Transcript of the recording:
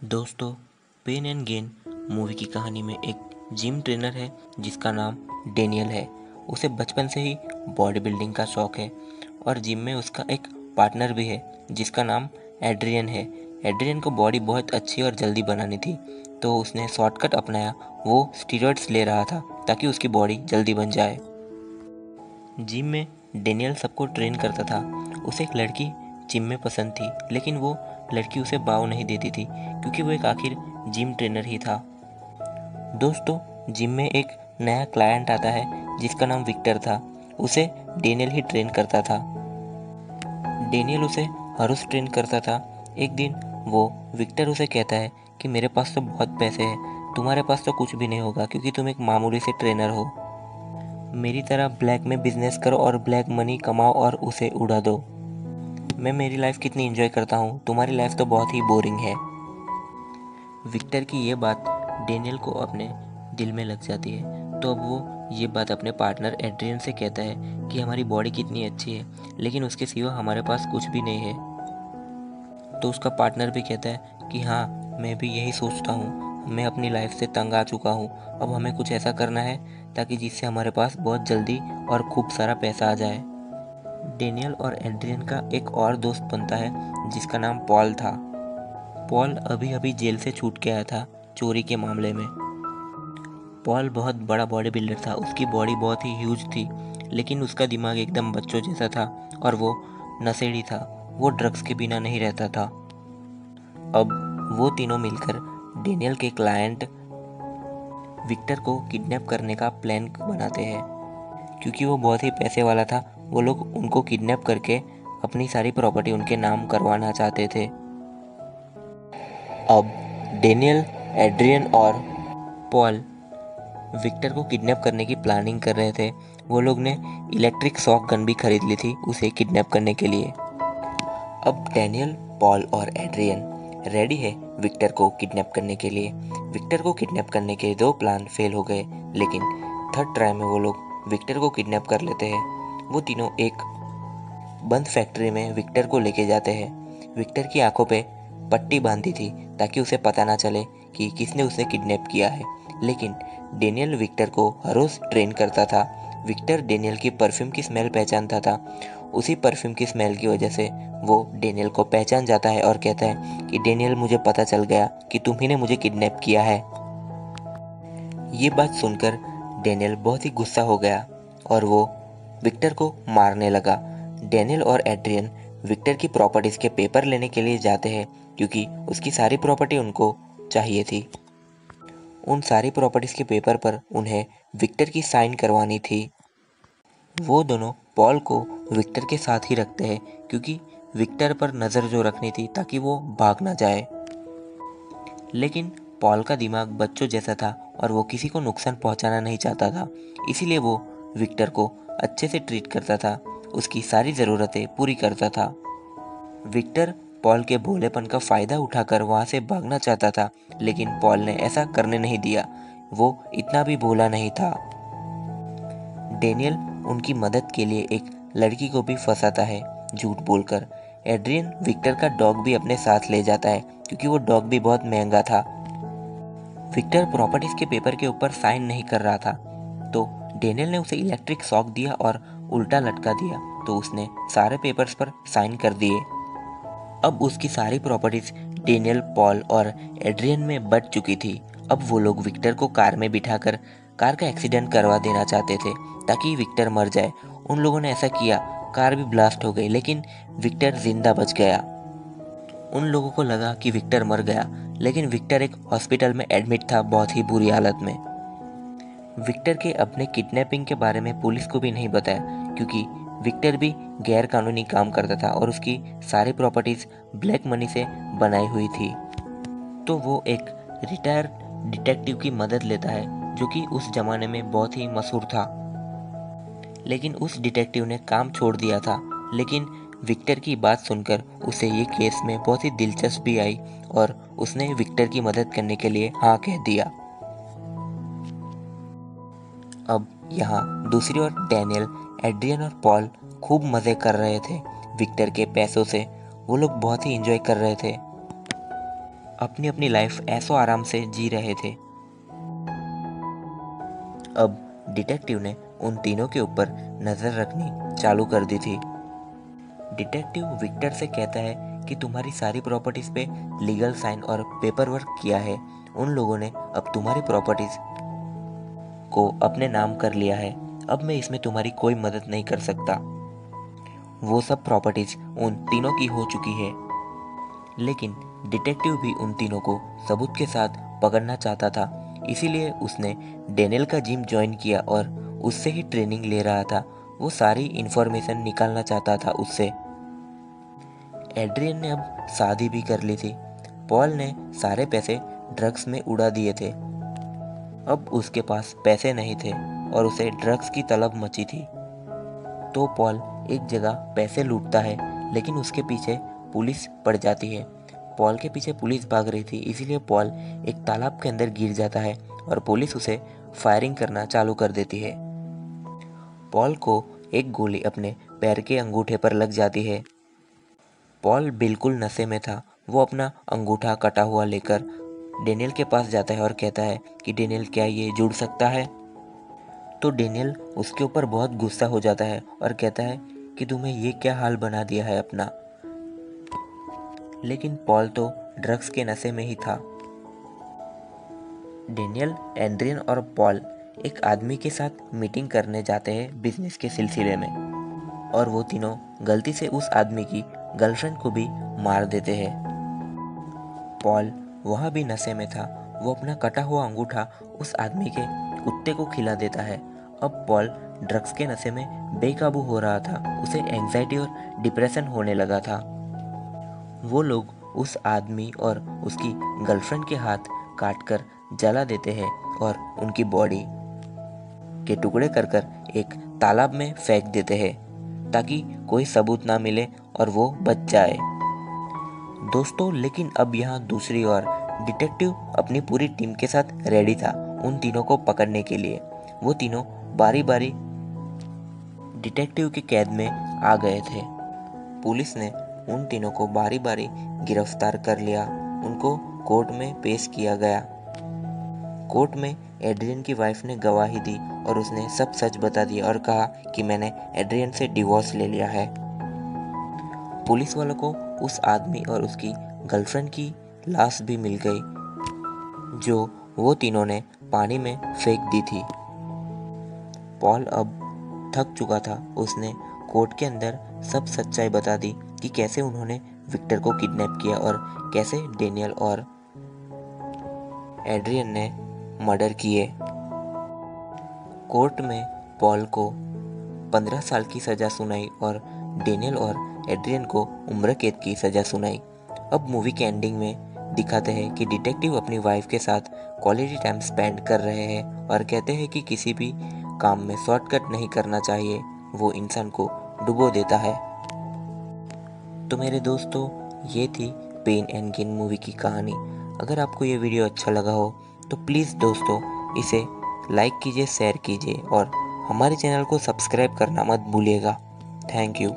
दोस्तों, pen and gain movie की कहानी में एक जिम ट्रेनर है जिसका नाम डेनियल है। उसे बचपन से ही बॉडी बिल्डिंग का शौक है और जिम में उसका एक पार्टनर भी है जिसका नाम एड्रियन है। एड्रियन को बॉडी बहुत अच्छी और जल्दी बनानी थी, तो उसने शॉर्टकट अपनाया। वो स्टीरॉइड्स ले रहा था ताकि उसकी बॉडी जल्दी बन जाए। जिम में डेनियल सबको ट्रेन करता था। उसे एक लड़की जिम में पसंद थी, लेकिन वो लड़की उसे भाव नहीं देती थी क्योंकि वो एक आखिर जिम ट्रेनर ही था। दोस्तों, जिम में एक नया क्लाइंट आता है जिसका नाम विक्टर था। उसे डेनियल ही ट्रेन करता था। डेनियल उसे हर रोज ट्रेन करता था। एक दिन वो विक्टर उसे कहता है कि मेरे पास तो बहुत पैसे हैं, तुम्हारे पास तो कुछ भी नहीं होगा क्योंकि तुम एक मामूली से ट्रेनर हो। मेरी तरह ब्लैक में बिजनेस करो और ब्लैक मनी कमाओ और उसे उड़ा दो। मैं मेरी लाइफ कितनी एंजॉय करता हूँ, तुम्हारी लाइफ तो बहुत ही बोरिंग है। विक्टर की ये बात डेनियल को अपने दिल में लग जाती है, तो अब वो ये बात अपने पार्टनर एड्रियन से कहता है कि हमारी बॉडी कितनी अच्छी है, लेकिन उसके सिवा हमारे पास कुछ भी नहीं है। तो उसका पार्टनर भी कहता है कि हाँ, मैं भी यही सोचता हूँ, मैं अपनी लाइफ से तंग आ चुका हूँ। अब हमें कुछ ऐसा करना है ताकि जिससे हमारे पास बहुत जल्दी और खूब सारा पैसा आ जाए। डेनियल और एड्रियन का एक और दोस्त बनता है जिसका नाम पॉल था। पॉल अभी अभी जेल से छूट के आया था चोरी के मामले में। पॉल बहुत बड़ा बॉडी बिल्डर था, उसकी बॉडी बहुत ही ह्यूज थी, लेकिन उसका दिमाग एकदम बच्चों जैसा था और वो नशेड़ी था। वो ड्रग्स के बिना नहीं रहता था। अब वो तीनों मिलकर डेनियल के क्लाइंट विक्टर को किडनैप करने का प्लान बनाते हैं। क्योंकि वो बहुत ही पैसे वाला था, वो लोग उनको किडनैप करके अपनी सारी प्रॉपर्टी उनके नाम करवाना चाहते थे। अब डेनियल, एड्रियन और पॉल विक्टर को किडनैप करने की प्लानिंग कर रहे थे। वो लोग ने इलेक्ट्रिक शॉक गन भी खरीद ली थी उसे किडनैप करने के लिए। अब डेनियल, पॉल और एड्रियन रेडी है विक्टर को किडनैप करने के लिए। विक्टर को किडनैप करने के 2 प्लान फेल हो गए, लेकिन थर्ड ट्राई में वो लोग विक्टर को किडनैप कर लेते हैं। वो तीनों एक बंद फैक्ट्री में विक्टर को लेके जाते हैं। विक्टर की आंखों पे पट्टी बांधी थी ताकि उसे पता ना चले कि किसने उसे किडनैप किया है, लेकिन डेनियल विक्टर को हर रोज ट्रेन करता था। विक्टर डेनियल की परफ्यूम की स्मेल पहचानता था। उसी परफ्यूम की स्मेल की वजह से वो डेनियल को पहचान जाता है और कहता है कि डेनियल, मुझे पता चल गया कि तुम ही ने मुझे किडनैप किया है। ये बात सुनकर डेनियल बहुत ही गुस्सा हो गया और वो विक्टर को मारने लगा। डेनियल और एड्रियन विक्टर की प्रॉपर्टीज के पेपर लेने के लिए जाते हैं क्योंकि उसकी सारी प्रॉपर्टी उनको चाहिए थी। उन सारी प्रॉपर्टीज के पेपर पर उन्हें विक्टर की साइन करवानी थी। वो दोनों पॉल को विक्टर के साथ ही रखते हैं क्योंकि विक्टर पर नज़र जो रखनी थी ताकि वो भाग ना जाए। लेकिन पॉल का दिमाग बच्चों जैसा था और वो किसी को नुकसान पहुंचाना नहीं चाहता था, इसीलिए वो विक्टर को अच्छे से ट्रीट करता था, उसकी सारी ज़रूरतें पूरी करता था। विक्टर पॉल के भोलेपन का फ़ायदा उठाकर वहाँ से भागना चाहता था, लेकिन पॉल ने ऐसा करने नहीं दिया। वो इतना भी भोला नहीं था। डेनियल उनकी मदद के लिए एक लड़की को भी फंसाता है झूठ बोलकर। एड्रियन विक्टर का डॉग भी अपने साथ ले जाता है क्योंकि वो डॉग भी बहुत महंगा था। विक्टर प्रॉपर्टीज के पेपर के ऊपर साइन नहीं कर रहा था, तो डेनियल ने उसे इलेक्ट्रिक शॉक दिया और उल्टा लटका दिया, तो उसने सारे पेपर्स पर साइन कर दिए। अब उसकी सारी प्रॉपर्टीज डेनियल, पॉल और एड्रियन में बट चुकी थी। अब वो लोग विक्टर को कार में बिठाकर कार का एक्सीडेंट करवा देना चाहते थे ताकि विक्टर मर जाए। उन लोगों ने ऐसा किया, कार भी ब्लास्ट हो गई, लेकिन विक्टर जिंदा बच गया। उन लोगों को लगा कि विक्टर मर गया, लेकिन विक्टर एक हॉस्पिटल में एडमिट था बहुत ही बुरी हालत में। विक्टर के अपने किडनैपिंग के बारे में पुलिस को भी नहीं बताया क्योंकि विक्टर भी गैर कानूनी काम करता था और उसकी सारी प्रॉपर्टीज ब्लैक मनी से बनाई हुई थी। तो वो एक रिटायर डिटेक्टिव की मदद लेता है जो कि उस जमाने में बहुत ही मशहूर था। लेकिन उस डिटेक्टिव ने काम छोड़ दिया था, लेकिन विक्टर की बात सुनकर उसे ये केस में बहुत ही दिलचस्पी आई और उसने विक्टर की मदद करने के लिए हाँ कह दिया। अब यहाँ दूसरी ओर डेनियल, एड्रियन और पॉल खूब मज़े कर रहे थे विक्टर के पैसों से। वो लोग बहुत ही एंजॉय कर रहे थे। अपनी अपनी लाइफ ऐसो आराम से जी रहे थे। अब डिटेक्टिव ने उन तीनों के ऊपर नजर रखनी चालू कर दी थी। डिटेक्टिव विक्टर से कहता है कि तुम्हारी सारी प्रॉपर्टीज पे लीगल साइन और पेपर वर्क किया है। उन लोगों ने अब तुम्हारी प्रॉपर्टीज को अपने नाम कर लिया है। अब मैं इसमें तुम्हारी कोई मदद नहीं कर सकता। वो सब प्रॉपर्टीज उन तीनों की हो चुकी है, लेकिन डिटेक्टिव भी उन तीनों को सबूत के साथ पकड़ना चाहता था। इसीलिए उसने डेनियल का जिम ज्वाइन किया और उससे ही ट्रेनिंग ले रहा था। वो सारी इन्फॉर्मेशन निकालना चाहता था उससे। एड्रियन ने अब शादी भी कर ली थी। पॉल ने सारे पैसे ड्रग्स में उड़ा दिए थे। अब उसके पास पैसे नहीं थे और उसे ड्रग्स की तलब मची थी। तो पॉल एक जगह पैसे लूटता है, लेकिन उसके पीछे पुलिस पड़ जाती है। पॉल के पीछे पुलिस भाग रही थी, इसीलिए पॉल एक तालाब के अंदर गिर जाता है और पुलिस उसे फायरिंग करना चालू कर देती है। पॉल को एक गोली अपने पैर के अंगूठे पर लग जाती है। पॉल बिल्कुल नशे में था। वो अपना अंगूठा कटा हुआ लेकर डेनियल के पास जाता है और कहता है कि डेनियल, क्या ये जुड़ सकता है? तो डेनियल उसके ऊपर बहुत गुस्सा हो जाता है और कहता है कि तुम्हें ये क्या हाल बना दिया है अपना। लेकिन पॉल तो ड्रग्स के नशे में ही था। डेनियल, एड्रियन और पॉल एक आदमी के साथ मीटिंग करने जाते हैं बिजनेस के सिलसिले में, और वो तीनों गलती से उस आदमी की गर्लफ्रेंड को भी मार देते हैं। पॉल वहाँ भी नशे में था। वो अपना कटा हुआ अंगूठा उस आदमी के कुत्ते को खिला देता है। अब पॉल ड्रग्स के नशे में बेकाबू हो रहा था। उसे एंजाइटी और डिप्रेशन होने लगा था। वो लोग उस आदमी और उसकी गर्लफ्रेंड के हाथ काटकर जला देते हैं और उनकी बॉडी के टुकड़े कर कर एक तालाब में फेंक देते हैं, ताकि कोई सबूत ना मिले और वो बच जाए। दोस्तों, लेकिन अब यहाँ दूसरी ओर डिटेक्टिव अपनी पूरी टीम के साथ रेडी था उन तीनों को पकड़ने के लिए। वो तीनों बारी बारी डिटेक्टिव की कैद में आ गए थे। पुलिस ने उन तीनों को बारी बारी गिरफ्तार कर लिया। उनको कोर्ट में पेश किया गया। कोर्ट में एड्रियन की वाइफ ने गवाही दी और उसने सब सच बता दिया और कहा कि मैंने एड्रियन से डिवोर्स ले लिया है। पुलिस वालों को उस आदमी और उसकी गर्लफ्रेंड की लाश भी मिल गई, जो वो तीनों ने पानी में फेंक दी थी। पॉल अब थक चुका था। उसने कोर्ट के अंदर सब सच्चाई बता दी कि कैसे उन्होंने विक्टर को किडनैप किया और कैसे डेनियल और एड्रियन ने मर्डर किए। कोर्ट में पॉल को 15 साल की सज़ा सुनाई और डेनियल और एड्रियन को उम्र कैद की सज़ा सुनाई। अब मूवी के एंडिंग में दिखाते हैं कि डिटेक्टिव अपनी वाइफ के साथ क्वालिटी टाइम स्पेंड कर रहे हैं और कहते हैं कि किसी भी काम में शॉर्टकट नहीं करना चाहिए, वो इंसान को डुबो देता है। तो मेरे दोस्तों, ये थी पेन एंड गेन मूवी की कहानी। अगर आपको ये वीडियो अच्छा लगा हो तो प्लीज़ दोस्तों इसे लाइक कीजिए, शेयर कीजिए और हमारे चैनल को सब्सक्राइब करना मत भूलिएगा। Thank you.